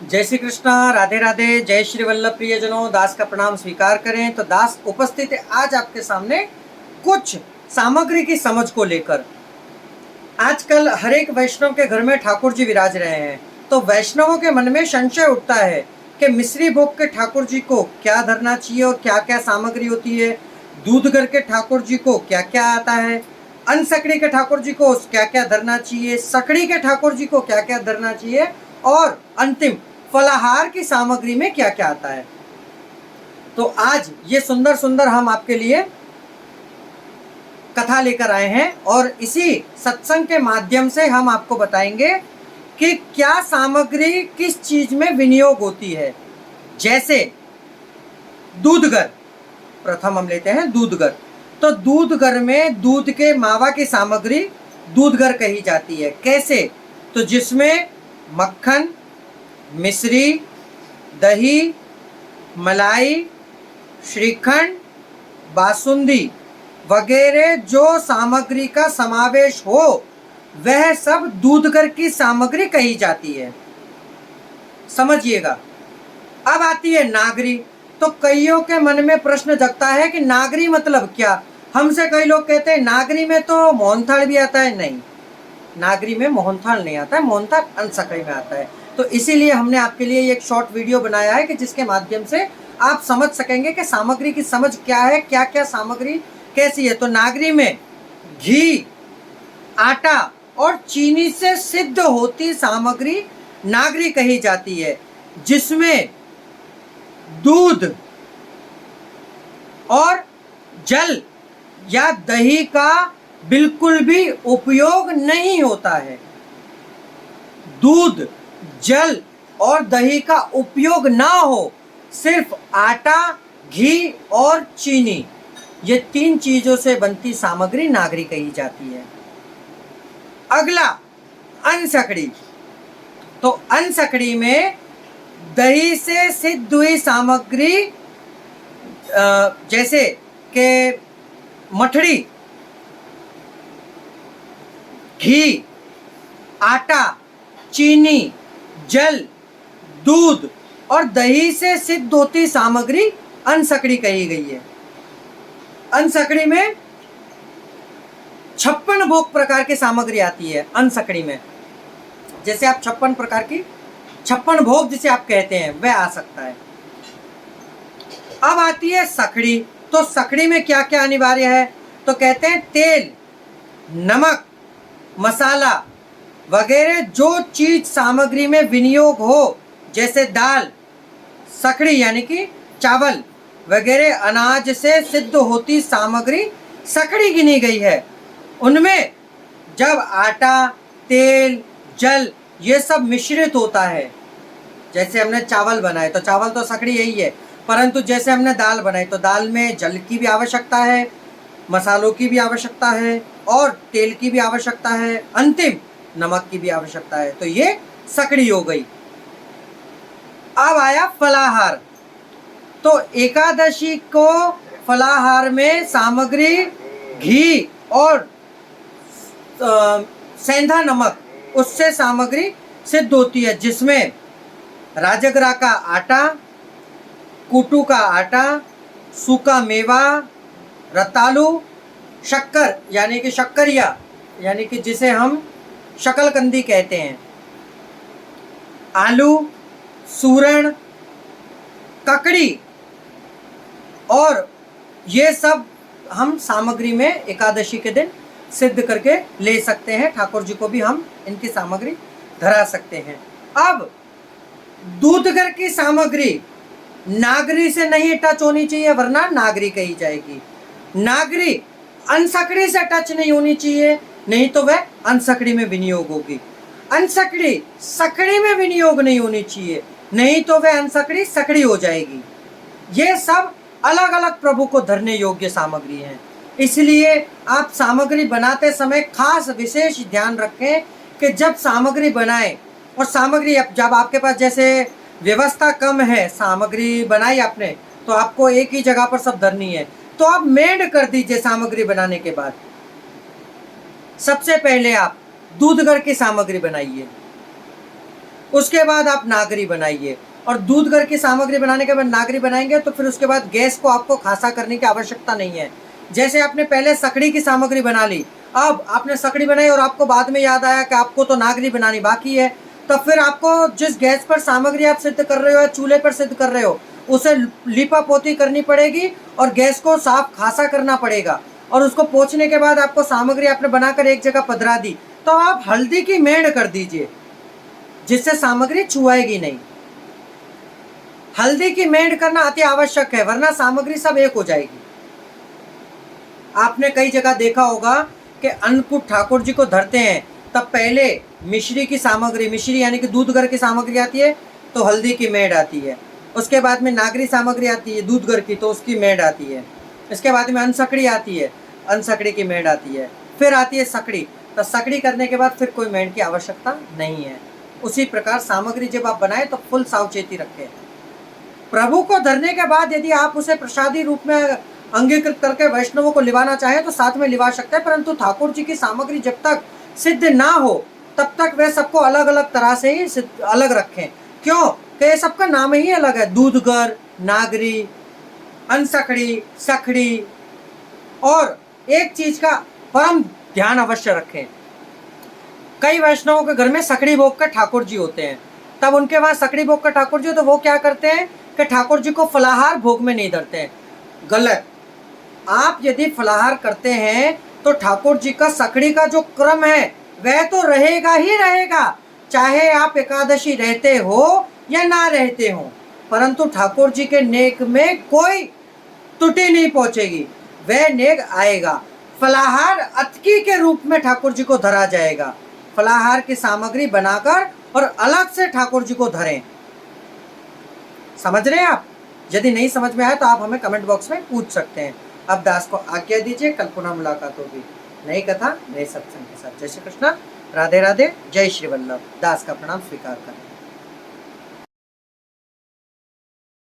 जय श्री कृष्णा, राधे राधे। जय श्री वल्लभ प्रियजनों, दास का प्रणाम स्वीकार करें। तो दास उपस्थित है आज आपके सामने कुछ सामग्री की समझ को लेकर। आजकल हर एक वैष्णव के घर में ठाकुर जी विराज रहे हैं, तो वैष्णवों के मन में संशय उठता है कि मिश्री भोग के ठाकुर जी को क्या धरना चाहिए और क्या क्या सामग्री होती है। दूध घर के ठाकुर जी को क्या क्या आता है, अन्न सकड़ी के ठाकुर जी को क्या क्या धरना चाहिए, सकड़ी के ठाकुर जी को क्या क्या धरना चाहिए, और अंतिम फलाहार की सामग्री में क्या क्या आता है। तो आज ये सुंदर सुंदर हम आपके लिए कथा लेकर आए हैं और इसी सत्संग के माध्यम से हम आपको बताएंगे कि क्या सामग्री किस चीज में विनियोग होती है। जैसे दूधगर, प्रथम हम लेते हैं दूधगर। तो दूधगर में दूध के मावा की सामग्री दूधगर कही जाती है। कैसे? तो जिसमें मक्खन, मिश्री, दही, मलाई, श्रीखंड, बासुंदी वगैरह जो सामग्री का समावेश हो वह सब दूधगर की सामग्री कही जाती है। समझिएगा। अब आती है नागरी। तो कईयों के मन में प्रश्न जगता है कि नागरी मतलब क्या। हमसे कई लोग कहते हैं नागरी में तो मोहनथाल भी आता है। नहीं, नागरी में मोहनथाल नहीं आता है, मोहनथाल अन्न सकड़ी में आता है। तो इसीलिए हमने आपके लिए एक शॉर्ट वीडियो बनाया है कि जिसके माध्यम से आप समझ सकेंगे कि सामग्री की समझ क्या है, क्या क्या सामग्री कैसी है। तो नागरी में घी, आटा और चीनी से सिद्ध होती सामग्री नागरी कही जाती है, जिसमें दूध और जल या दही का बिल्कुल भी उपयोग नहीं होता है। दूध, जल और दही का उपयोग ना हो, सिर्फ आटा, घी और चीनी, ये तीन चीजों से बनती सामग्री नागरी कही जाती है। अगला अन्न सकड़ी। तो अन्न सकड़ी में दही से सिद्ध हुई सामग्री जैसे कि मठड़ी, घी, आटा, चीनी, जल, दूध और दही से सिद्ध होती सामग्री अन्न सकड़ी कही गई है। अन्न सकड़ी में 56 भोग प्रकार की सामग्री आती है। अन्न सकड़ी में जैसे आप 56 प्रकार की 56 भोग जिसे आप कहते हैं वह आ सकता है। अब आती है सकड़ी। तो सकड़ी में क्या क्या अनिवार्य है? तो कहते हैं तेल, नमक, मसाला वगैरह जो चीज सामग्री में विनियोग हो, जैसे दाल, सकड़ी यानी कि चावल वगैरह अनाज से सिद्ध होती सामग्री सकड़ी गिनी गई है। उनमें जब आटा, तेल, जल ये सब मिश्रित होता है, जैसे हमने चावल बनाए तो चावल तो सकड़ी यही है, परंतु जैसे हमने दाल बनाई तो दाल में जल की भी आवश्यकता है, मसालों की भी आवश्यकता है और तेल की भी आवश्यकता है, अंतिम नमक की भी आवश्यकता है। तो ये सकड़ी हो गई। अब आया फलाहार। तो एकादशी को फलाहार में सामग्री घी और सेंधा नमक, उससे सामग्री सिद्ध होती है, जिसमें राजगरा का आटा, कूटू का आटा, सूखा मेवा, रतालू, शक्कर यानी कि शक्करिया यानी कि जिसे हम शकलकंदी कहते हैं, आलू, सूरण, ककड़ी और ये सब हम सामग्री में एकादशी के दिन सिद्ध करके ले सकते हैं। ठाकुर जी को भी हम इनकी सामग्री धरा सकते हैं। अब दूधगर की सामग्री नागरी से नहीं टच होनी चाहिए, वरना नागरी कही जाएगी। नागरी अन्न सकड़ी से टच नहीं होनी चाहिए, नहीं तो वह अन्न सकड़ी में विनियोग होगी। अन्न सकड़ी सकड़ी में विनियोग नहीं होनी चाहिए, नहीं तो वह अन्न सकड़ी सकड़ी हो जाएगी। ये सब अलग अलग प्रभु को धरने योग्य सामग्री है। इसलिए आप सामग्री बनाते समय खास विशेष ध्यान रखें कि जब सामग्री बनाएं, और सामग्री जब आपके पास जैसे व्यवस्था कम है, सामग्री बनाई आपने तो आपको एक ही जगह पर सब धरनी है, तो आप मेंढ कर दीजिए। सामग्री बनाने के बाद सबसे पहले आप दूधगर की सामग्री बनाइए। उसके बाद आप नागरी बनाइए, और दूध घर की सामग्री बनाने के बाद नागरी बनाएंगे तो फिर उसके बाद गैस को आपको खासा करने की आवश्यकता नहीं है। जैसे आपने पहले सकड़ी की सामग्री बना ली, अब आपने सकड़ी बनाई और आपको बाद में याद आया कि आपको तो नागरी बनानी बाकी है, तो फिर आपको जिस गैस पर सामग्री आप सिद्ध कर रहे हो या चूल्हे पर सिद्ध कर रहे हो उसे लीपा पोती करनी पड़ेगी और गैस को साफ खासा करना पड़ेगा। और उसको पोंछने के बाद आपको सामग्री आपने बनाकर एक जगह पधरा दी, तो आप हल्दी की मेड़ कर दीजिए जिससे सामग्री छुआएगी नहीं। हल्दी की मेड़ करना अति आवश्यक है, वरना सामग्री सब एक हो जाएगी। आपने कई जगह देखा होगा कि अन्नकूट ठाकुर जी को धरते हैं तब पहले मिश्री की सामग्री, मिश्री यानी कि दूध घर की सामग्री आती है तो हल्दी की मेड़ आती है, उसके बाद में नागरी सामग्री आती है दूध घर की तो उसकी मेड़ आती है, इसके बाद में अनसकड़ी आती है, अनसकड़ी की मेड़ आती है, फिर आती है सकड़ी, तो सकड़ी करने के बाद फिर कोई मेड़ की आवश्यकता नहीं है। उसी प्रकार सामग्री जब आप बनाए तो फुल सावचेती रखें। प्रभु को धरने के बाद यदि आप उसे प्रसादी रूप में अंगीकृत करके वैष्णवों को लिवाना चाहें तो साथ में लिवा सकते हैं, परंतु ठाकुर जी की सामग्री जब तक सिद्ध ना हो तब तक वे सबको अलग अलग तरह से ही अलग रखें। क्यों? कि सबका नाम ही अलग है, दूधगर, नागरी, अनसकड़ी, सखड़ी। और एक चीज का परम ध्यान अवश्य रखें, कई वैष्णवों के घर में सकड़ी भोग के ठाकुर जी होते हैं, तब उनके वहां सकड़ी भोग का ठाकुर जी, तो वो क्या करते हैं कि ठाकुर जी को फलाहार भोग में नहीं धरते हैं। गलत। आप यदि फलाहार करते हैं तो ठाकुर जी का सकड़ी का जो क्रम है वह तो रहेगा ही रहेगा, चाहे आप एकादशी रहते हो या ना रहते हो, परंतु ठाकुर जी के नेक में कोई त्रुटि नहीं पहुंचेगी, वह नेक आएगा। फलाहार अतकी के रूप में ठाकुर जी को धरा जाएगा, फलाहार की सामग्री बनाकर और अलग से ठाकुर जी को धरें। समझ रहे हैं आप? यदि नहीं समझ में आया तो आप हमें कमेंट बॉक्स में पूछ सकते हैं। अब दास को आज्ञा दीजिए, कल पुनः मुलाकात होगी नई कथा नए सत्संग के साथ। जय श्री कृष्ण, राधे राधे, जय श्री वल्लभ। दास का प्रणाम स्वीकार करें।